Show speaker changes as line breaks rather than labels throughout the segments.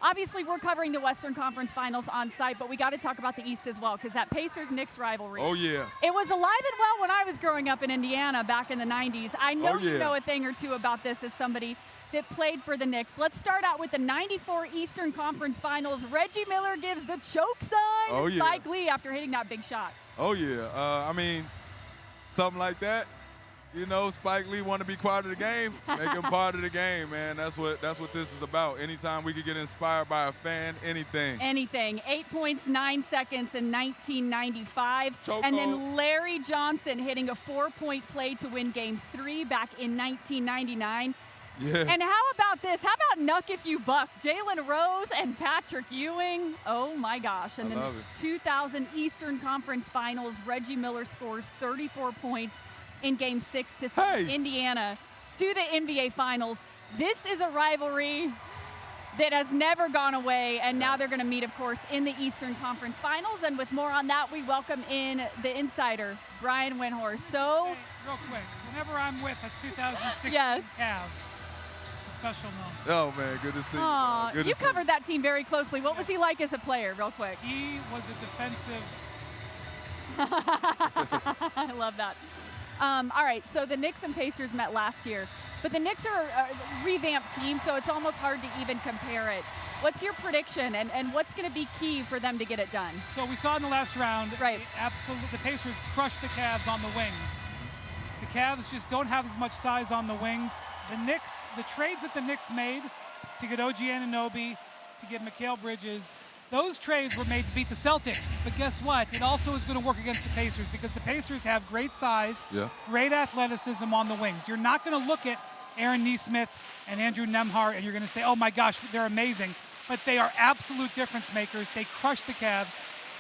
Obviously, we're covering the Western Conference Finals on site, but we got to talk about the East as well, because that Pacers-Knicks rivalry.
Oh, yeah.
It was alive and well when I was growing up in Indiana back in the 90s. I know you know a thing or two about this as somebody that played for the Knicks. Let's start out with the 94 Eastern Conference Finals. Reggie Miller gives the choke sign to Spike Lee after hitting that big shot.
Oh, yeah. I mean, something like that. You know, Spike Lee want to be part of the game. Make him part of the game, man. That's what this is about. Anytime we could get inspired by a fan, anything.
Anything. 8 points, 9 seconds in 1995. And then Larry Johnson hitting a 4-point play to win Game 3 back in 1999.
Yeah.
And how about this? How about Nuck If You Buck? Jalen Rose and Patrick Ewing. Oh, my gosh. And then 2000 Eastern Conference Finals, Reggie Miller scores 34 points in Game 6 to send Indiana to the NBA Finals. This is a rivalry that has never gone away, and now they're going to meet, of course, in the Eastern Conference Finals. And with more on that, we welcome in the insider, Brian Windhorst. So,
hey, real quick, whenever I'm with a 2016 Cavs, it's a special moment.
Oh, man, good to see you. Good
you covered that team very closely. What was he like as a player, real quick?
He was a defensive.
I love that. All right, so the Knicks and Pacers met last year, but the Knicks are a revamped team, so it's almost hard to even compare it. What's your prediction, and what's going to be key for them to get it done?
So we saw in the last round, the Pacers crushed the Cavs on the wings. The Cavs just don't have as much size on the wings. The trades that the Knicks made to get OG Anunoby, to get Mikal Bridges, those trades were made to beat the Celtics, but guess what? It also is going to work against the Pacers because the Pacers have great size, great athleticism on the wings. You're not going to look at Aaron Nesmith and Andrew Nembhard and you're going to say, oh my gosh, they're amazing. But they are absolute difference makers. They crushed the Cavs.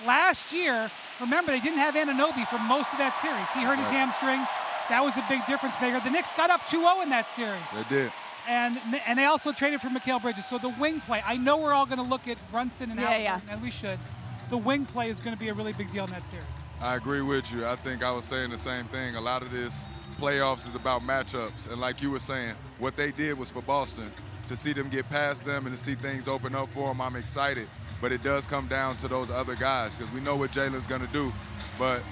Last year, remember, they didn't have Anunoby for most of that series. He hurt his hamstring. That was a big difference maker. The Knicks got up 2-0 in that series.
They did.
And they also traded for Mikal Bridges. So the wing play, I know we're all going to look at Brunson and Halliburton, and we should. The wing play is going to be a really big deal in that series.
I agree with you. I think I was saying the same thing. A lot of this playoffs is about matchups. And like you were saying, what they did was for Boston. To see them get past them and to see things open up for them, I'm excited. But it does come down to those other guys because we know what Jalen's going to do. But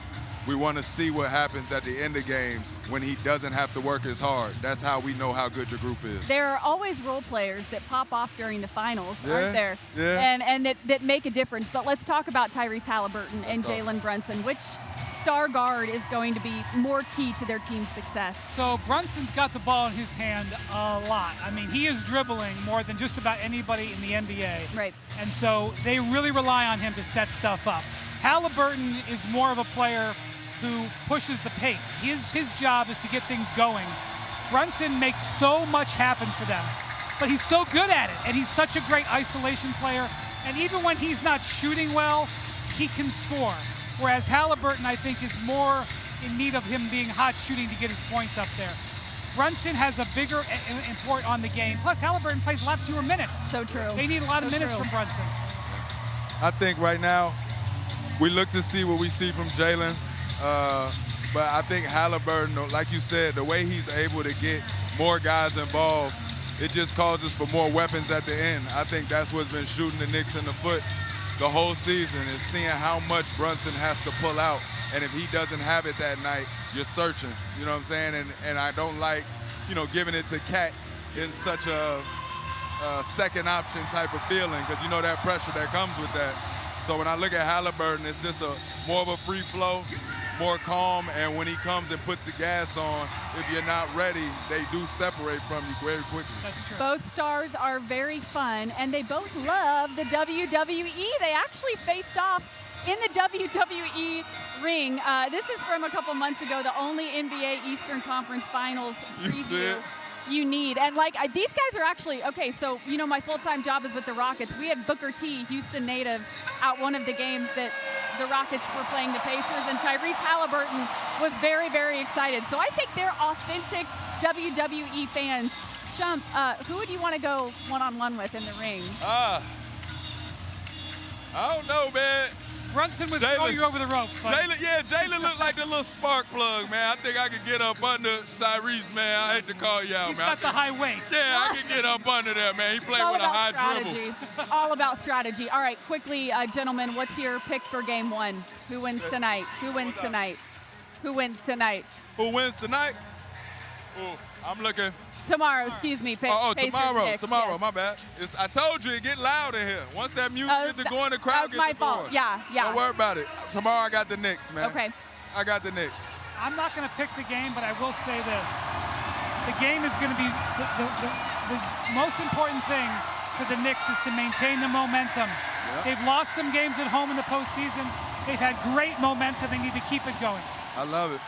we want to see what happens at the end of games when he doesn't have to work as hard. That's how we know how good your group is.
There are always role players that pop off during the finals, aren't there?
Yeah.
And that make a difference. But let's talk about Tyrese Halliburton and Jalen Brunson. Which star guard is going to be more key to their team's success?
So Brunson's got the ball in his hand a lot. I mean, he is dribbling more than just about anybody in the NBA.
Right.
And so they really rely on him to set stuff up. Halliburton is more of a player who pushes the pace. His job is to get things going. Brunson makes so much happen for them, but he's so good at it, and he's such a great isolation player, and even when he's not shooting well, he can score. Whereas Halliburton, I think, is more in need of him being hot shooting to get his points up there. Brunson has a bigger import on the game. Plus, Halliburton plays a lot fewer minutes.
So true.
They need a lot of minutes from Brunson.
I think right now, we look to see what we see from Jalen. But I think Halliburton, like you said, the way he's able to get more guys involved, it just causes for more weapons at the end. I think that's what's been shooting the Knicks in the foot the whole season, is seeing how much Brunson has to pull out. And if he doesn't have it that night, you're searching. You know what I'm saying? And I don't like, giving it to Cat in such a second option type of feeling because you know that pressure that comes with that. So when I look at Halliburton, it's just more of a free flow, more calm, and when he comes and puts the gas on, if you're not ready, they do separate from you very quickly.
That's true.
Both stars are very fun, and they both love the WWE. They actually faced off in the WWE ring. This is from a couple months ago, the only NBA Eastern Conference Finals preview you need. And these guys are actually, so my full-time job is with the Rockets. We had Booker T, Houston native, at one of the games that the Rockets were playing the Pacers, and Tyrese Halliburton was very, very excited. So I think they're authentic WWE fans. Shump, who would you want to go one-on-one with in the ring?
I don't know, man.
Brunson would throw you over the ropes.
Jalen looked like the little spark plug, man. I think I could get up under Tyrese, man. I hate to call you out,
He's
man.
got the high waist.
Yeah, I can get up under there, man. He played with a high dribble.
All about strategy. All right, quickly, gentlemen, what's your pick for game one? Who wins tonight? Who wins tonight? Who wins tonight?
Who wins tonight? Ooh, I'm looking.
Tomorrow, excuse me.
Tomorrow,
Knicks,
tomorrow,
yes.
my bad. I told you, it get loud in here. Once that music gets to go in, the crowd
That's my
gets to
fault.
going.
Yeah.
Don't worry about it. Tomorrow I got the Knicks, man.
Okay.
I got the Knicks.
I'm not going to pick the game, but I will say this. The game is going to be the most important thing for the Knicks is to maintain the momentum.
Yep.
They've lost some games at home in the postseason. They've had great momentum. They need to keep it going.
I love it.